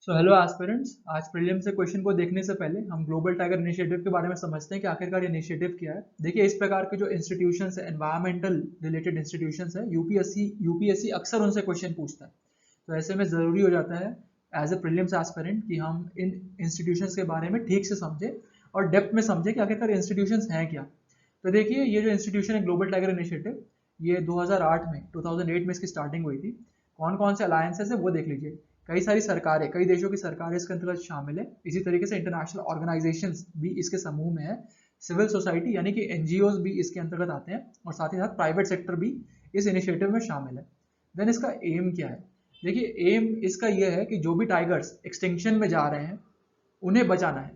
So hello aspirants. आज prelim से question को देखने से पहले हम ग्लोबल टाइगर इनिशिएटिव के बारे में समझते हैं कि आखिरकार ये इनिशिएटिव क्या है। देखिए, इस प्रकार के जो इंस्टीट्यूशंस है, एनवायरमेंटल रिलेटेड इंस्टीट्यूशंस है, यूपीएससी अक्सर उनसे क्वेश्चन पूछता है। तो ऐसे में ज़रूरी हो जाता है एज ए प्रीलिम्स एस्पिरेंट कि हम इन इंस्टीट्यूशंस के बारे में ठीक से समझें और डेप्थ में समझें कि आखिरकार इंस्टीट्यूशंस हैं क्या। तो देखिए, ये जो इंस्टीट्यूशन है ग्लोबल टाइगर इनिशिएटिव, ये 2008 में इसकी स्टार्टिंग हुई थी। कौन कौन से अलायंसेस है वो देख लीजिए। कई सारी सरकारें, कई देशों की सरकारें इसके अंतर्गत शामिल है। इसी तरीके से इंटरनेशनल ऑर्गेनाइजेशंस भी इसके समूह में है। सिविल सोसाइटी यानी कि एनजीओ भी इसके अंतर्गत आते हैं और साथ ही साथ प्राइवेट सेक्टर भी इस इनिशिएटिव में शामिल है। देन इसका एम क्या है? देखिए, एम इसका यह है कि जो भी टाइगर्स एक्सटिंक्शन में जा रहे हैं उन्हें बचाना है।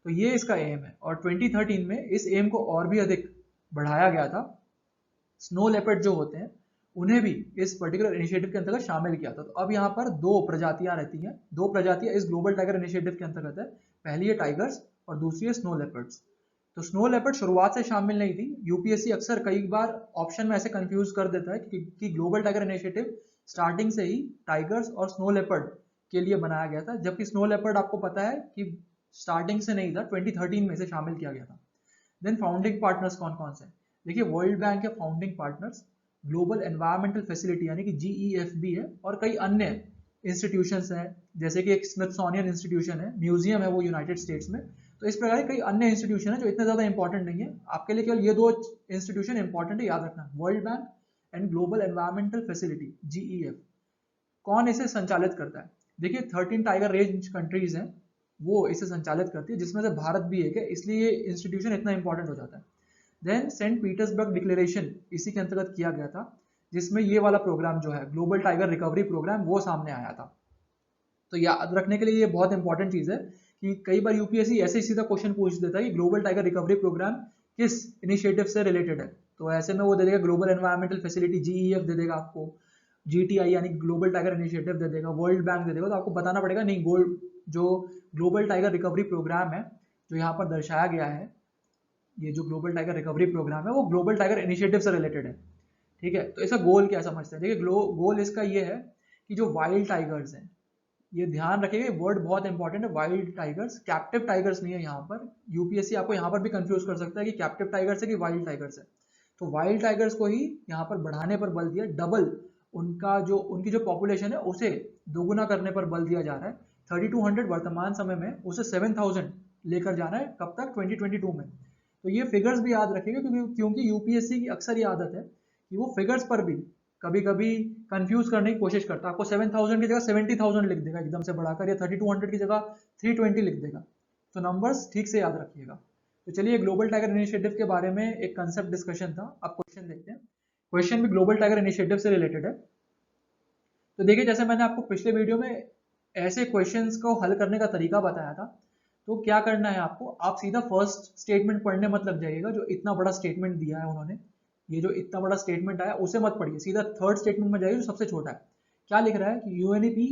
तो ये इसका एम है और 2013 में इस एम को और भी अधिक बढ़ाया गया था। स्नो लेपर्ड जो होते हैं उन्हें भी इस पर्टिकुलर इनिशिएटिव के अंतर्गत शामिल किया था। तो अब यहाँ पर दो प्रजातियां रहती हैं, दो प्रजातियां इस ग्लोबल टाइगर इनिशिएटिव के अंतर्गत है। पहली है टाइगर्स और दूसरी है स्नो लेपर्ड्स। तो स्नो लेपर्ड शुरुआत से शामिल नहीं थी। यूपीएससी अक्सर कई बार ऑप्शन में ऐसे कंफ्यूज कर देता है कि ग्लोबल टाइगर इनिशिएटिव स्टार्टिंग से ही टाइगर्स और स्नो लेपर्ड के लिए बनाया गया था, जबकि स्नो लेपर्ड आपको पता है कि स्टार्टिंग से नहीं था, 2013 में से शामिल किया गया था। देन फाउंडिंग पार्टनर्स कौन कौन से? देखिए, वर्ल्ड बैंक के founding partners global environmental facility यानी कि जीईएफबी है और कई अन्य इंस्टीट्यूशंस हैं, जैसे कि एक स्मिथसोनियन इंस्टीट्यूशन है, म्यूजियम है वो यूनाइटेड स्टेट्स में। तो इस प्रकार कई अन्य इंस्टीट्यूशन है जो इतने ज्यादा इंपॉर्टेंट नहीं है। आपके लिए केवल ये दो इंस्टीट्यूशन इंपॉर्टेंट है, याद रखना, world bank and global environmental facility GEF. कौन इसे संचालित करता है? देखिए, 13 टाइगर रेंज कंट्रीज हैं वो इसे संचालित करती है, जिसमें से भारत भी एक है, इसलिए ये इंस्टीट्यूशन इतना इंपॉर्टेंट हो जाता है। देन सेंट पीटर्सबर्ग डिक्लेरेशन इसी के अंतर्गत किया गया था, जिसमें ये वाला प्रोग्राम जो है ग्लोबल टाइगर रिकवरी प्रोग्राम वो सामने आया था। तो याद रखने के लिए ये बहुत इंपॉर्टेंट चीज है कि कई बार यूपीएससी ऐसे ही सीधा क्वेश्चन पूछ देता है कि ग्लोबल टाइगर रिकवरी प्रोग्राम किस इनिशिएटिव से रिलेटेड है। तो ऐसे में वो दे देगा ग्लोबल एनवायरमेंटल फैसिलिटी जीईएफ दे देगा आपको, जीटीआई यानी ग्लोबल टाइगर इनिशिएटिव दे देगा, वर्ल्ड बैंक दे देगा। तो आपको बताना पड़ेगा नहीं, गोल्ड जो ग्लोबल टाइगर रिकवरी प्रोग्राम है जो यहाँ पर दर्शाया गया है, ये जो ग्लोबल टाइगर रिकवरी प्रोग्राम है वो ग्लोबल टाइगर इनिशिएटिव से रिलेटेड है। ठीक है, तो इसका गोल क्या समझते हैं? देखिए, गोल इसका ये है कि जो वाइल्ड टाइगर्स हैं, ये ध्यान रखिएगा, वर्ड बहुत इंपॉर्टेंट है, वाइल्ड टाइगर्स, कैप्टिव टाइगर्स नहीं है यहाँ पर। यूपीएससी आपको यहाँ पर भी कंफ्यूज कर सकता है कि कैप्टिव टाइगर्स है कि वाइल्ड टाइगर्स है। तो वाइल्ड टाइगर्स को ही यहाँ पर बढ़ाने पर बल दिया, डबल उनकी जो पॉपुलेशन है उसे दोगुना करने पर बल दिया जा रहा है। 3200 वर्तमान समय में, उसे 7000 लेकर जाना है। कब तक? 2022 में। तो ये फिगर्स भी याद रखिएगा, क्योंकि यूपीएससी की अक्सर ये आदत है कि वो फिगर्स पर भी कभी कभी कंफ्यूज करने की कोशिश करता है। आपको 7000 की जगह 70,000 लिख देगा एकदम से बढ़ाकर, या 3200 की जगह 320 लिख देगा। तो नंबर्स ठीक से याद रखिएगा। तो चलिए, ग्लोबल टाइगर इनिशिएटिव के बारे में एक कंसेप्ट डिस्कशन था, अब क्वेश्चन देखते हैं। क्वेश्चन भी ग्लोबल टाइगर इनिशिएटिव से रिलेटेड है। तो देखिए, जैसे मैंने आपको पिछले वीडियो में ऐसे क्वेश्चंस को हल करने का तरीका बताया था, तो क्या करना है आपको, आप सीधा फर्स्ट स्टेटमेंट पढ़ने मत लग जाइएगा। जो इतना बड़ा स्टेटमेंट दिया है उन्होंने, ये जो इतना बड़ा स्टेटमेंट आया उसे मत पढ़िए, सीधा थर्ड स्टेटमेंट में जाइए जो सबसे छोटा है। क्या लिख रहा है कि UNEP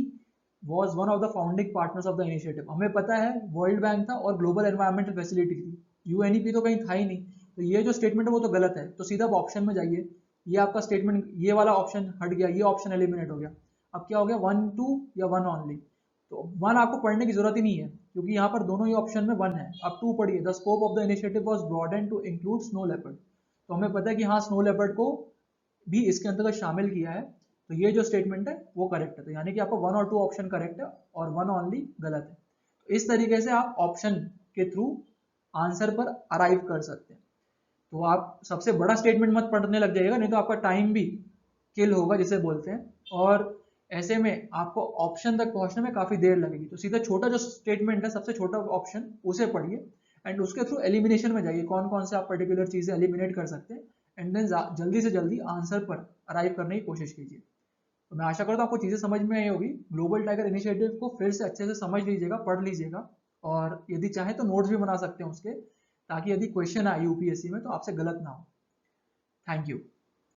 was one of the founding partners of the initiative. हमें पता है वर्ल्ड बैंक था और ग्लोबल एनवायरमेंटल फैसिलिटी थी, यूएनईपी तो कहीं था ही नहीं। तो ये जो स्टेटमेंट है वो तो गलत है। तो सीधा ऑप्शन में जाइए, ये आपका स्टेटमेंट, ये वाला ऑप्शन हट गया, ये ऑप्शन एलिमिनेट हो गया। अब क्या हो गया, 1 2 या 1 ऑनली? तो 1 आपको पढ़ने की जरूरत ही नहीं है, क्योंकि यहाँ पर दोनों ही ऑप्शन में 1 है। अब 2 पढ़िए, the scope of the initiative was broadened to include snow leopard. तो हमें पता है कि हाँ, स्नो लेपर्ड को भी इसके अंतर्गत शामिल किया है। तो ये जो स्टेटमेंट है वो करेक्ट है। तो यानी कि आपका 1 और 2 ऑप्शन करेक्ट है और 1 ऑनली गलत है। तो इस तरीके से आप ऑप्शन के थ्रू आंसर पर अराइव कर सकते हैं। तो आप सबसे बड़ा स्टेटमेंट मत पढ़ने लग जाइएगा, नहीं तो आपका टाइम भी किल होगा जिसे बोलते हैं, और ऐसे में आपको ऑप्शन तक पहुंचने में काफी देर लगेगी। तो सीधा छोटा जो स्टेटमेंट है, सबसे छोटा ऑप्शन, उसे पढ़िए एंड उसके थ्रू एलिमिनेशन में जाइए, कौन कौन से आप पर्टिकुलर चीजें एलिमिनेट कर सकते हैं, एंड देन जल्दी से जल्दी आंसर पर अराइव करने की कोशिश कीजिए। तो मैं आशा करता हूँ आपको चीजें समझ में आई होगी। ग्लोबल टाइगर इनिशिएटिव को फिर से अच्छे से समझ लीजिएगा, पढ़ लीजिएगा, और यदि चाहे तो नोट्स भी बना सकते हैं उसके, ताकि यदि क्वेश्चन आए यूपीएससी में तो आपसे गलत ना हो। Thank you.